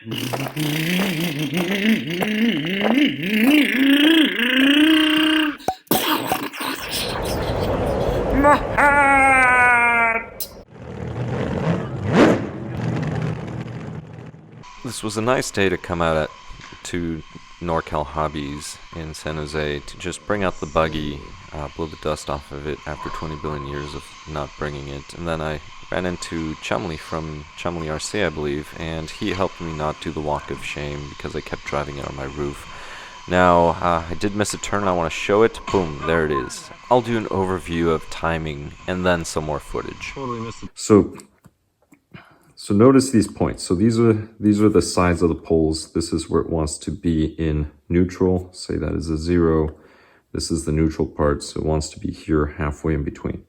This was a nice day to come out to NorCal Hobbies in San Jose to just bring out the buggy, blow the dust off of it after 20 billion years of not bringing it. And then I ran into Chumley from Chumley RC, I believe, and he helped me not do the walk of shame because I kept driving it on my roof. Now, I did miss a turn and I want to show it. Boom, there it is. I'll do an overview of timing and then some more footage. Totally missed it. So notice these points. So these are the sides of the poles. This is where it wants to be in neutral. Say that is a 0. This is the neutral part, so it wants to be here halfway in between.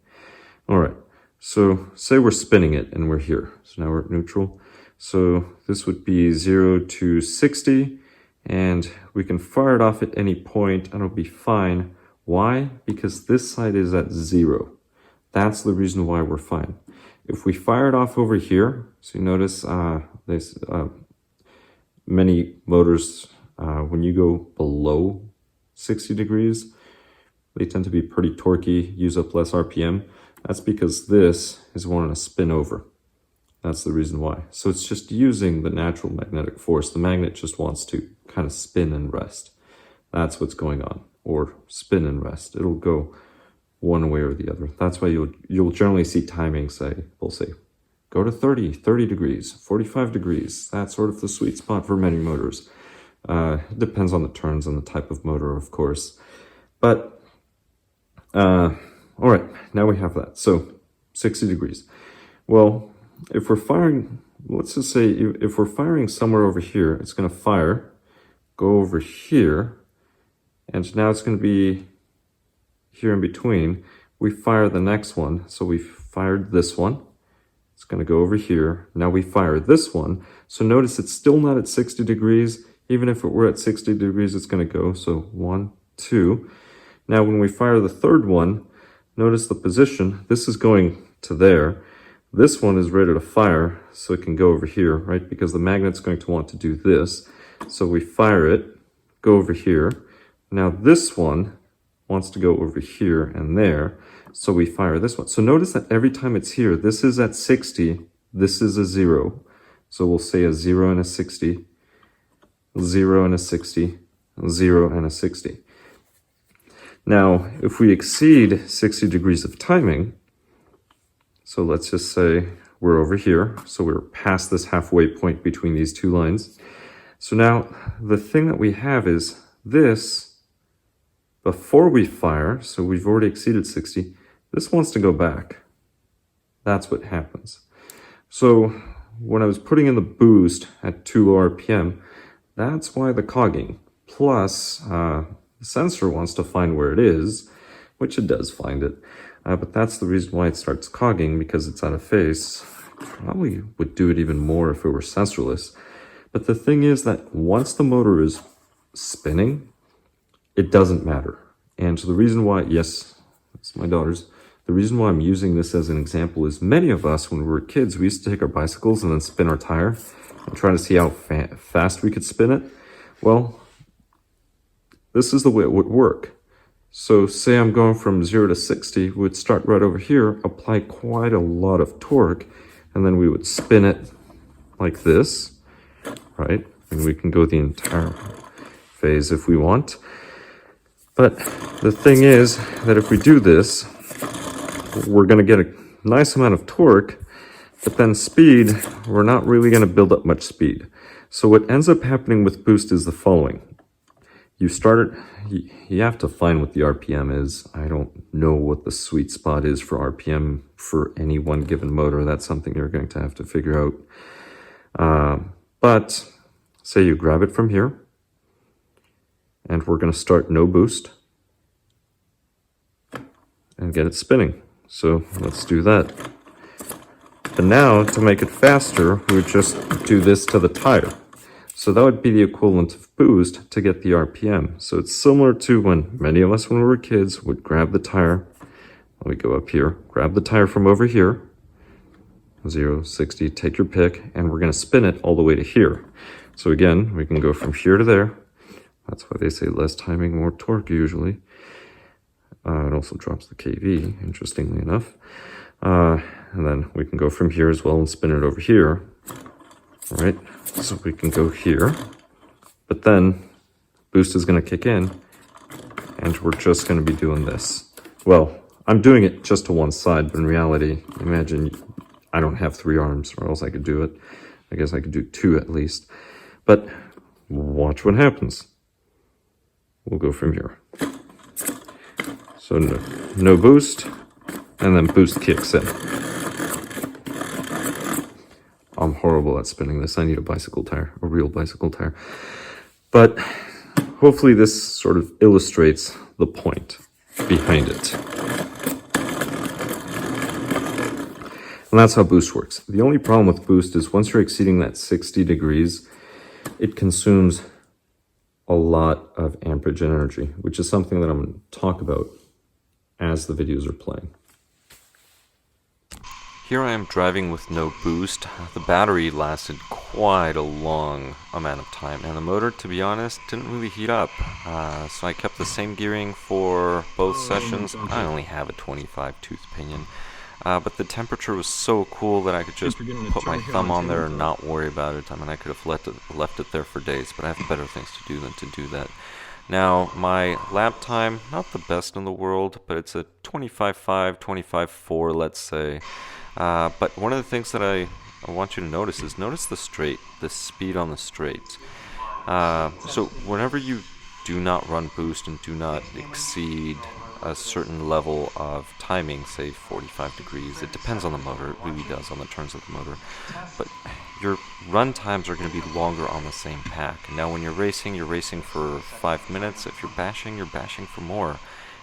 All right, so say we're spinning it and we're here. So now we're at neutral. So this would be 0 to 60, and we can fire it off at any point and it'll be fine. Why? Because this side is at 0. That's the reason why we're fine. If we fire it off over here, so you notice there's many motors, when you go below 60 degrees, they tend to be pretty torquey, use up less RPM. That's because this is wanting to spin over. That's the reason why. So it's just using the natural magnetic force. The magnet just wants to kind of spin and rest. That's what's going on. Or spin and rest. It'll go one way or the other. That's why you'll generally see timing we'll say, go to 30 degrees, 45 degrees. That's sort of the sweet spot for many motors. It depends on the turns and the type of motor, of course. But, all right, now we have that. So 60 degrees. Well, if we're firing, let's just say if we're firing somewhere over here, it's going to fire, go over here, and now it's going to be here in between. We fire the next one. So we fired this one. It's going to go over here. Now we fire this one. So notice it's still not at 60 degrees. Even if it were at 60 degrees, it's going to go. So 1, 2. Now when we fire the third one, notice the position. This is going to there. This one is ready to fire, so it can go over here, right? Because the magnet's going to want to do this. So we fire it, go over here. Now this one wants to go over here and there, so we fire this one. So notice that every time it's here, this is at 60, this is a 0. So we'll say a 0 and a 60, 0 and a 60, 0 and a 60. Now, if we exceed 60 degrees of timing, so let's just say we're over here, so we're past this halfway point between these two lines. So now, the thing that we have is this, before we fire, so we've already exceeded 60, this wants to go back. That's what happens. So when I was putting in the boost at too low RPM, that's why the cogging. Plus, the sensor wants to find where it is, which it does find it. But that's the reason why it starts cogging, because it's out of phase. Probably would do it even more if it were sensorless. But the thing is that once the motor is spinning, it doesn't matter. And so the reason why, yes, it's my daughter's, the reason why I'm using this as an example is many of us, when we were kids, we used to take our bicycles and then spin our tire and try to see how fast we could spin it. Well, this is the way it would work. So say I'm going from 0 to 60, we would start right over here, apply quite a lot of torque, and then we would spin it like this, right? And we can go the entire phase if we want. But the thing is that if we do this, we're going to get a nice amount of torque, but then speed, we're not really going to build up much speed. So what ends up happening with boost is the following. You have to find what the RPM is. I don't know what the sweet spot is for RPM for any one given motor. That's something you're going to have to figure out. But say you grab it from here, and we're going to start no boost and get it spinning. So let's do that. But now, to make it faster, we would just do this to the tire. So that would be the equivalent of boost to get the RPM. So it's similar to when many of us, when we were kids, would grab the tire. We go up here, grab the tire from over here, 0, 60, take your pick, and we're going to spin it all the way to here. So again, we can go from here to there. That's why they say less timing, more torque usually. It also drops the kV, interestingly enough. And then we can go from here as well and spin it over here. All right, so we can go here. But then boost is going to kick in, and we're just going to be doing this. Well, I'm doing it just to one side, but in reality, imagine I don't have 3 arms, or else I could do it. I guess I could do 2 at least. But watch what happens. We'll go from here. So no boost, and then boost kicks in. I'm horrible at spinning this. I need a bicycle tire, a real bicycle tire. But hopefully this sort of illustrates the point behind it. And that's how boost works. The only problem with boost is once you're exceeding that 60 degrees, it consumes a lot of amperage energy, which is something that I'm going to talk about as the videos are playing. Here I am driving with no boost. The battery lasted quite a long amount of time, and the motor, to be honest, didn't really heat up. So I kept the same gearing for both sessions. I only have a 25 tooth pinion, but the temperature was so cool that I could just put my thumb on there and not worry about it. I mean, I could have left it there for days, but I have better things to do than to do that. Now, my lap time, not the best in the world, but it's a 25.5, 25.4, let's say. But one of the things that I want you to notice is the speed on the straight. So whenever you do not run boost and do not exceed a certain level of timing, say 45 degrees, it depends on the motor, it really does on the turns of the motor, but your run times are going to be longer on the same pack. Now when you're racing for 5 minutes. If you're bashing for more,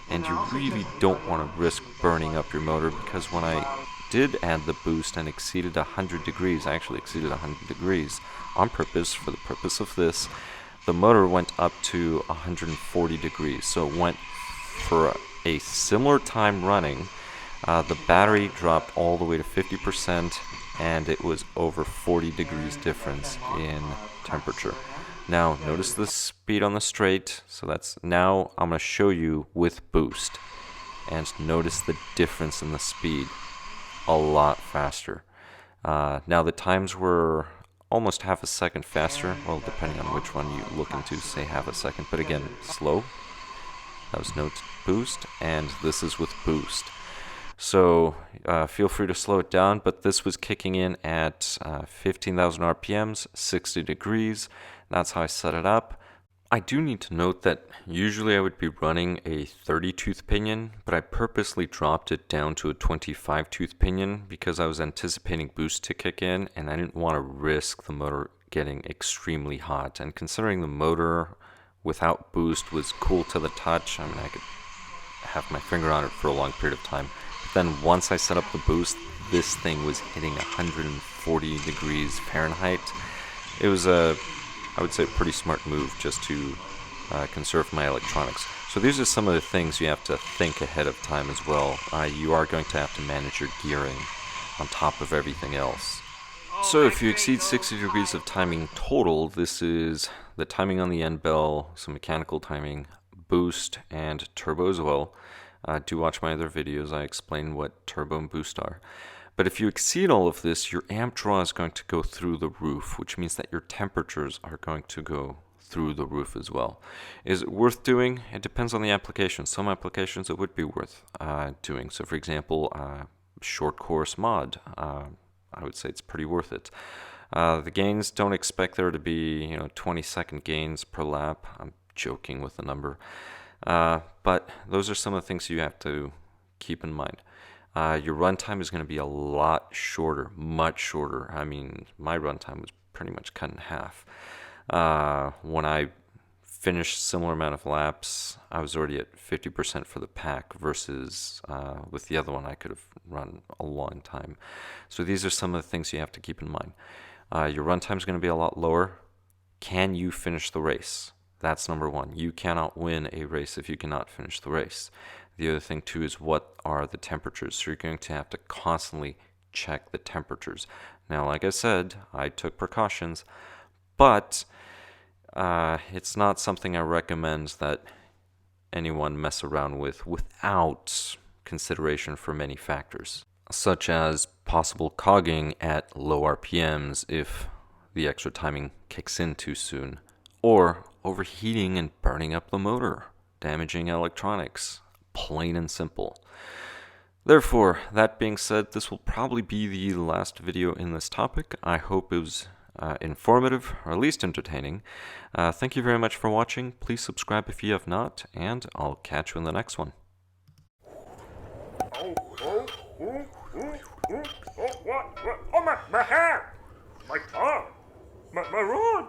and you really don't want to risk burning up your motor, because when I did add the boost and exceeded 100 degrees, I actually exceeded 100 degrees on purpose, for the purpose of this, the motor went up to 140 degrees, so it went for a similar time running. The battery dropped all the way to 50%, and it was over 40 degrees difference in temperature. Now notice the speed on the straight. So that's, now I'm going to show you with boost, and notice the difference in the speed. A lot faster. Now the times were almost half a second faster, well, depending on which one you look into, say half a second, but again, slow. That was no boost, and this is with boost. So feel free to slow it down, but this was kicking in at 15,000 RPMs, 60 degrees. That's how I set it up. I do need to note that usually I would be running a 30 tooth pinion, but I purposely dropped it down to a 25 tooth pinion because I was anticipating boost to kick in, and I didn't want to risk the motor getting extremely hot. And considering the motor without boost was cool to the touch, I mean, I could have my finger on it for a long period of time. But then once I set up the boost, this thing was hitting 140 degrees Fahrenheit. It was I would say a pretty smart move just to conserve my electronics. So these are some of the things you have to think ahead of time as well. You are going to have to manage your gearing on top of everything else. So if you exceed 60 degrees of timing total, this is the timing on the end bell, some mechanical timing, boost, and turbo as well. Do watch my other videos. I explain what turbo and boost are. But if you exceed all of this, your amp draw is going to go through the roof, which means that your temperatures are going to go through the roof as well. Is it worth doing? It depends on the application. Some applications it would be worth doing. So for example, short course mod, I would say it's pretty worth it. The gains, don't expect there to be 20-second gains per lap. I'm joking with the number. But those are some of the things you have to keep in mind. Your runtime is going to be a lot shorter, much shorter. I mean, my runtime was pretty much cut in half. When I finished similar amount of laps, I was already at 50% for the pack versus with the other one I could have run a long time. So these are some of the things you have to keep in mind. Your runtime is going to be a lot lower. Can you finish the race? That's number one. You cannot win a race if you cannot finish the race. The other thing too is what are the temperatures. So you're going to have to constantly check the temperatures. Now, like I said, I took precautions, but it's not something I recommend that anyone mess around with without consideration for many factors, such as possible cogging at low RPMs if the extra timing kicks in too soon, or overheating and burning up the motor, damaging electronics, plain and simple. Therefore, that being said, this will probably be the last video in this topic. I hope it was informative, or at least entertaining. Thank you very much for watching. Please subscribe if you have not, and I'll catch you in the next one. Oh, what? Oh, my hair! My tongue! My rod!